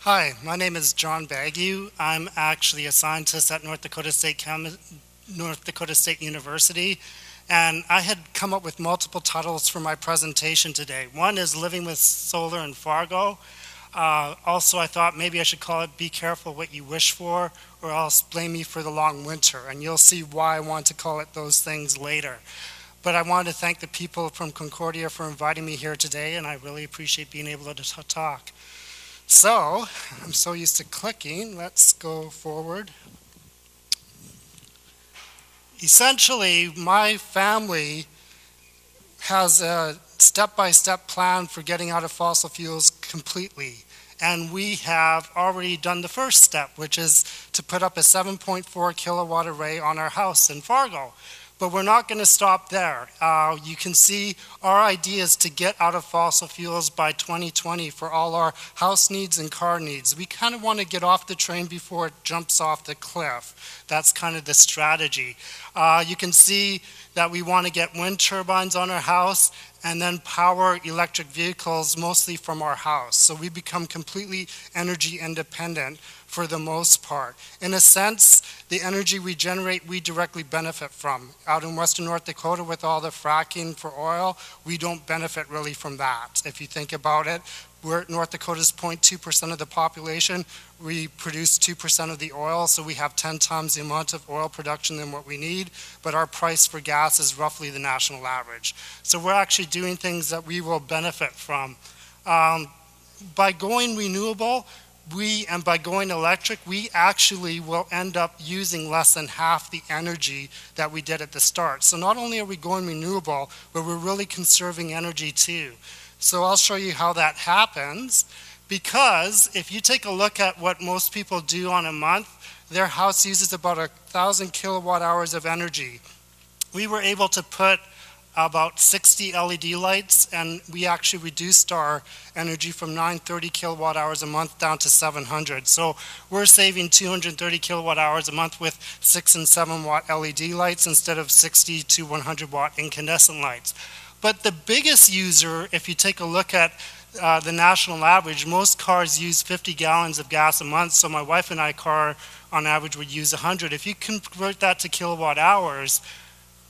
Hi, my name is John Bagu. I'm actually a scientist at North Dakota State University, and I had come up with multiple titles for my presentation today. One is Living with Solar in Fargo. Also, I thought maybe I should call it Be Careful What You Wish For, or else Blame Me for the Long Winter, and you'll see why I want to call it those things later. But I wanted to thank the people from Concordia for inviting me here today, and I really appreciate being able to talk. So, I'm so used to clicking. Let's go forward. Essentially, my family has a step-by-step plan for getting out of fossil fuels completely. And we have already done the first step, which is to put up a 7.4 kilowatt array on our house in Fargo. But we're not going to stop there. You can see our idea is to get out of fossil fuels by 2020 for all our house needs and car needs. We kind of want to get off the train before it jumps off the cliff. That's kind of the strategy. You can see that we want to get wind turbines on our house and then power electric vehicles mostly from our house. So we become completely energy independent for the most part. In a sense, the energy we generate, we directly benefit from. Out in western North Dakota with all the fracking for oil, we don't benefit really from that. If you think about it, North Dakota's 0.2% of the population. We produce 2% of the oil, so we have 10 times the amount of oil production than what we need, but our price for gas is roughly the national average. So we're actually doing things that we will benefit from. By going renewable, and by going electric, we actually will end up using less than half the energy that we did at the start. So not only are we going renewable, but we're really conserving energy too. So I'll show you how that happens, because if you take a look at what most people do on a month, their house uses about 1,000 kilowatt hours of energy. We were able to put about 60 LED lights, and we actually reduced our energy from 930 kilowatt hours a month down to 700. So we're saving 230 kilowatt hours a month with 6 and 7 watt LED lights instead of 60 to 100 watt incandescent lights. But the biggest user, if you take a look at the national average, most cars use 50 gallons of gas a month, so my wife and I car on average would use 100. If you convert that to kilowatt hours,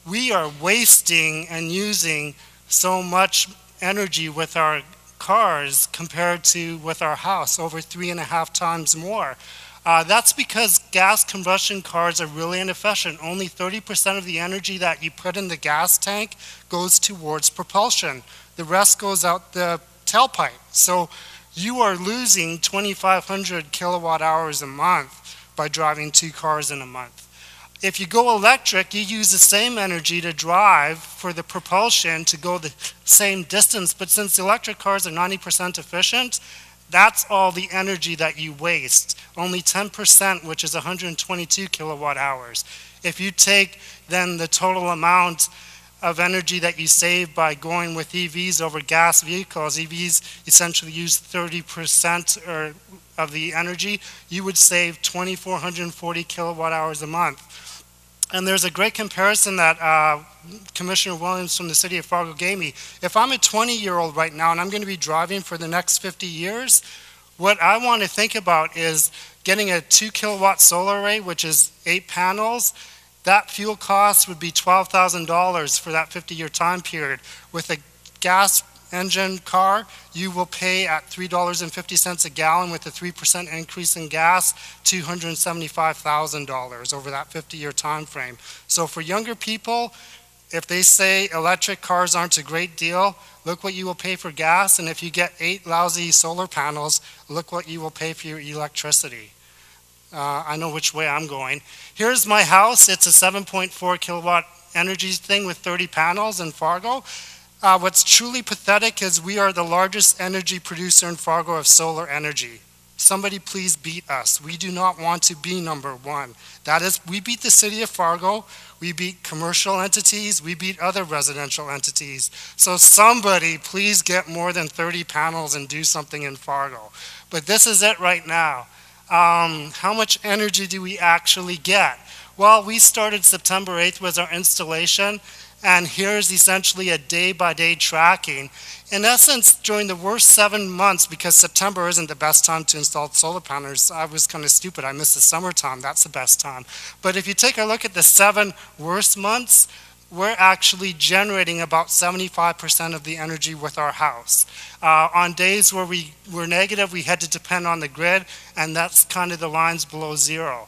we are wasting and using so much energy with our cars compared to with our house, over 3.5 times more. That's because gas combustion cars are really inefficient. Only 30% of the energy that you put in the gas tank goes towards propulsion. The rest goes out the tailpipe. So you are losing 2,500 kilowatt hours a month by driving 2 cars in a month. If you go electric, you use the same energy to drive for the propulsion to go the same distance, but since electric cars are 90% efficient, that's all the energy that you waste, only 10%, which is 122 kilowatt hours. If you take then the total amount of energy that you save by going with EVs over gas vehicles, EVs essentially use 30% of the energy, you would save 2,440 kilowatt hours a month. And there's a great comparison that Commissioner Williams from the city of Fargo gave me. If I'm a 20-year-old right now and I'm going to be driving for the next 50 years, what I want to think about is getting a 2 kilowatt solar array, which is 8 panels. That fuel cost would be $12,000 for that 50-year time period. With a gas engine car, you will pay at $3.50 a gallon with a 3% increase in gas, $275,000 over that 50-year time frame. So for younger people, if they say electric cars aren't a great deal, look what you will pay for gas, and if you get 8 lousy solar panels, look what you will pay for your electricity. I know which way I'm going. Here's my house. It's a 7.4 kilowatt energy thing with 30 panels in Fargo. What's truly pathetic is we are the largest energy producer in Fargo of solar energy. Somebody please beat us. We do not want to be number one. That is, we beat the city of Fargo, we beat commercial entities, we beat other residential entities. So somebody please get more than 30 panels and do something in Fargo. But this is it right now. How much energy do we actually get? Well, we started September 8th was our installation, And here's essentially a day-by-day tracking. In essence, during the worst 7 months, because September isn't the best time to install solar panels, I was kind of stupid. I missed the summertime. That's the best time. But if you take a look at the 7 worst months, we're actually generating about 75% of the energy with our house. On days where we were negative, we had to depend on the grid, and that's kind of the lines below zero.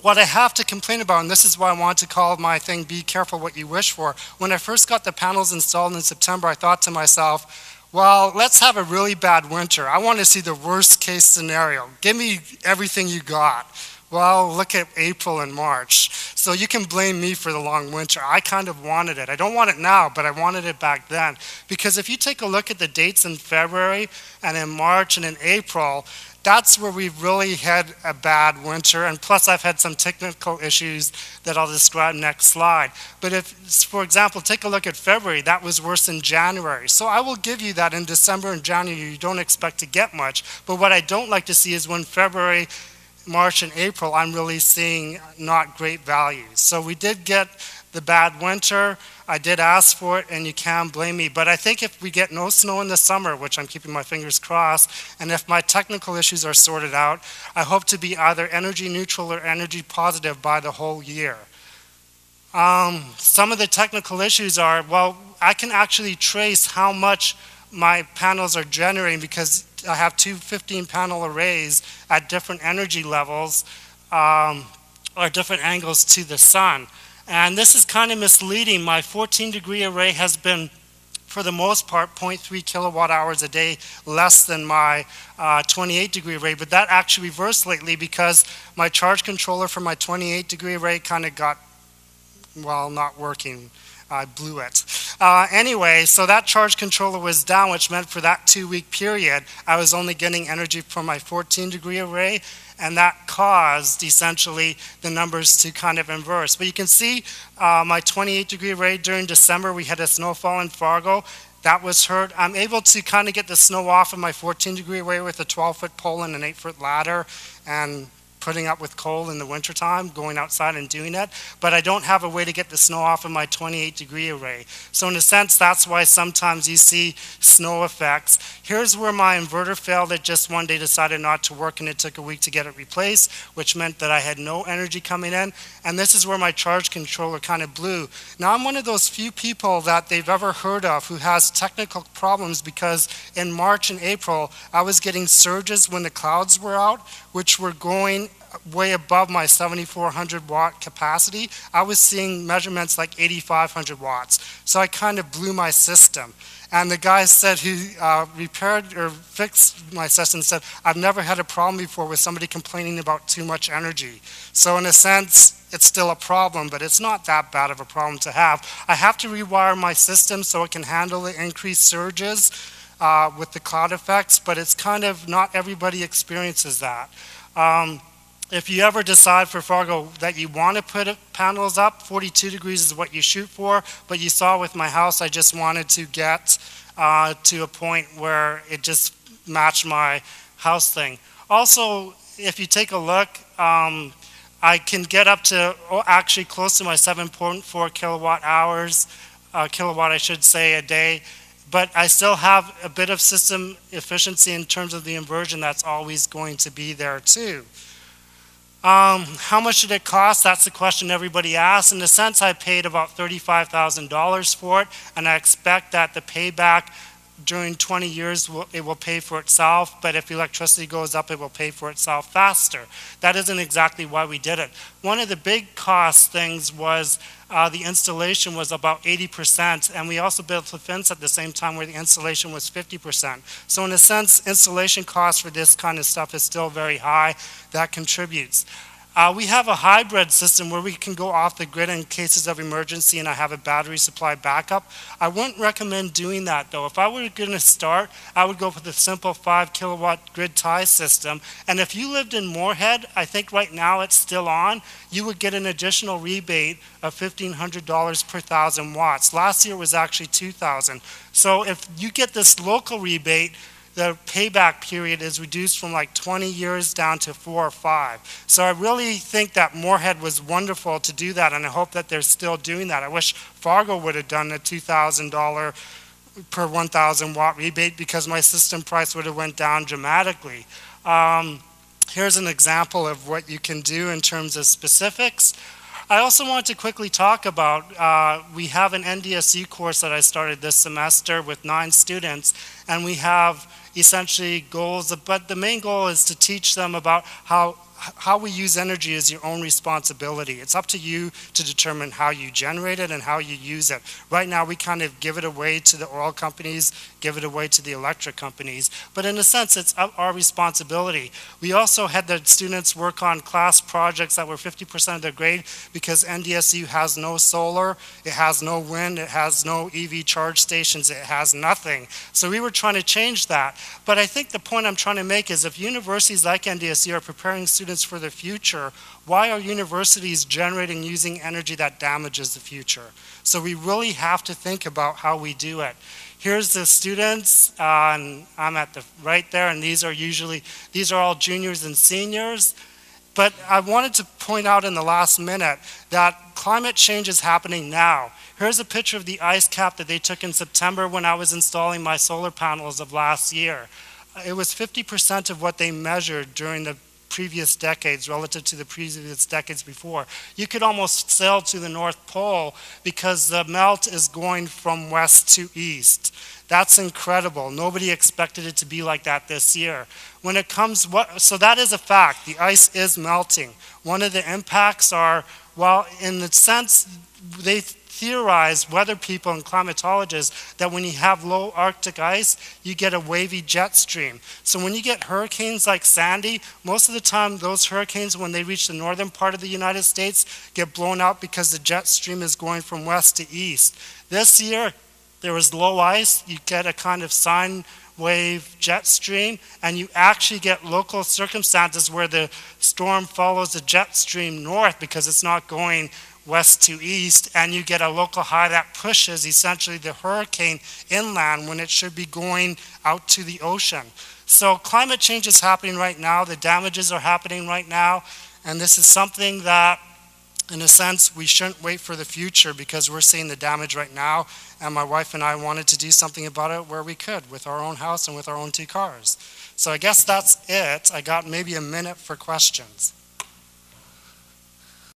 What I have to complain about, and this is why I want to call my thing "Be Careful What You Wish For." When I first got the panels installed in September, I thought to myself, well, let's have a really bad winter. I want to see the worst case scenario. Give me everything you got. Well, look at April and March. So you can blame me for the long winter. I kind of wanted it. I don't want it now, but I wanted it back then. Because if you take a look at the dates in February and in March and in April, that's where we've really had a bad winter. And plus, I've had some technical issues that I'll describe next slide. But if, for example, take a look at February, that was worse than January. So I will give you that in December and January, you don't expect to get much. But what I don't like to see is when February, March and April, I'm really seeing not great values. So we did get the bad winter. I did ask for it, and you can't blame me. But I think if we get no snow in the summer, which I'm keeping my fingers crossed, and if my technical issues are sorted out, I hope to be either energy neutral or energy positive by the whole year. Some of the technical issues are, well, I can actually trace how much my panels are generating because I have two 15-panel arrays at different energy levels or different angles to the sun. And this is kind of misleading. My 14-degree array has been, for the most part, 0.3 kilowatt hours a day less than my 28-degree array. But that actually reversed lately because my charge controller for my 28-degree array kind of got, well, not working. I blew it. Anyway, so that charge controller was down, which meant for that 2-week period, I was only getting energy from my 14-degree array, and that caused, essentially, the numbers to kind of inverse. But you can see my 28-degree array during December, we had a snowfall in Fargo. That was hurt. I'm able to kind of get the snow off of my 14-degree array with a 12-foot pole and an 8-foot ladder, and putting up with cold in the wintertime, going outside and doing it, but I don't have a way to get the snow off of my 28-degree array. So in a sense, that's why sometimes you see snow effects. Here's where my inverter failed. It just one day decided not to work, and it took a week to get it replaced, which meant that I had no energy coming in. And this is where my charge controller kind of blew. Now, I'm one of those few people that they've ever heard of who has technical problems because in March and April, I was getting surges when the clouds were out, which were going way above my 7,400 watt capacity. I was seeing measurements like 8,500 watts. So I kind of blew my system. And the guy said he repaired or fixed my system and said, I've never had a problem before with somebody complaining about too much energy. So in a sense, it's still a problem, but it's not that bad of a problem to have. I have to rewire my system so it can handle the increased surges with the cloud effects, but it's kind of not everybody experiences that. If you ever decide for Fargo that you want to put panels up, 42 degrees is what you shoot for, but you saw with my house, I just wanted to get to a point where it just matched my house thing. Also, if you take a look, I can get up to actually close to my 7.4 kilowatt hours, kilowatt I should say, a day, but I still have a bit of system efficiency in terms of the inversion that's always going to be there too. How much did it cost? That's the question everybody asks. In a sense, I paid about $35,000 for it, and I expect that the payback during 20 years, it will pay for itself, but if electricity goes up, it will pay for itself faster. That isn't exactly why we did it. One of the big cost things was the installation was about 80%, and we also built a fence at the same time where the installation was 50%. So in a sense, installation cost for this kind of stuff is still very high. That contributes. We have a hybrid system where we can go off the grid in cases of emergency, and I have a battery supply backup. I wouldn't recommend doing that though. If I were going to start, I would go for the simple 5 kilowatt grid tie system. And if you lived in Moorhead, I think right now it's still on, you would get an additional rebate of $1,500 per 1,000 watts. Last year it was actually $2,000. So if you get this local rebate, the payback period is reduced from like 20 years down to 4 or 5. So I really think that Moorhead was wonderful to do that, and I hope that they're still doing that. I wish Fargo would have done a $2,000 per 1,000 watt rebate, because my system price would have went down dramatically. Here's an example of what you can do in terms of specifics. I also want to quickly talk about, we have an NDSU course that I started this semester with 9 students, and we have essentially goals, but the main goal is to teach them about how we use energy is your own responsibility. It's up to you to determine how you generate it and how you use it. Right now we kind of give it away to the oil companies, give it away to the electric companies, but in a sense it's our responsibility. We also had the students work on class projects that were 50% of their grade, because NDSU has no solar, it has no wind, it has no EV charge stations, it has nothing. So we were trying to change that. But I think the point I'm trying to make is, if universities like NDSU are preparing students for the future, why are universities generating using energy that damages the future? So we really have to think about how we do it. Here's the students, and I'm at the right there, and these are all juniors and seniors. But I wanted to point out in the last minute that climate change is happening now. Here's a picture of the ice cap that they took in September when I was installing my solar panels of last year. It was 50% of what they measured during the previous decades relative to the previous decades before. You could almost sail to the North Pole because the melt is going from west to east. That's incredible. Nobody expected it to be like that this year. When it comes, so that is a fact. The ice is melting. One of the impacts are, well, in the sense, they theorize, weather people and climatologists, that when you have low Arctic ice, you get a wavy jet stream. So when you get hurricanes like Sandy, most of the time those hurricanes, when they reach the northern part of the United States, get blown out because the jet stream is going from west to east. This year, there was low ice, you get a kind of sine wave jet stream, and you actually get local circumstances where the storm follows the jet stream north because it's not going west to east, and you get a local high that pushes essentially the hurricane inland when it should be going out to the ocean. So climate change is happening right now, the damages are happening right now, and this is something that, in a sense, we shouldn't wait for the future, because we're seeing the damage right now, and my wife and I wanted to do something about it where we could, with our own house and with our own 2 cars. So I guess that's it. I got maybe a minute for questions.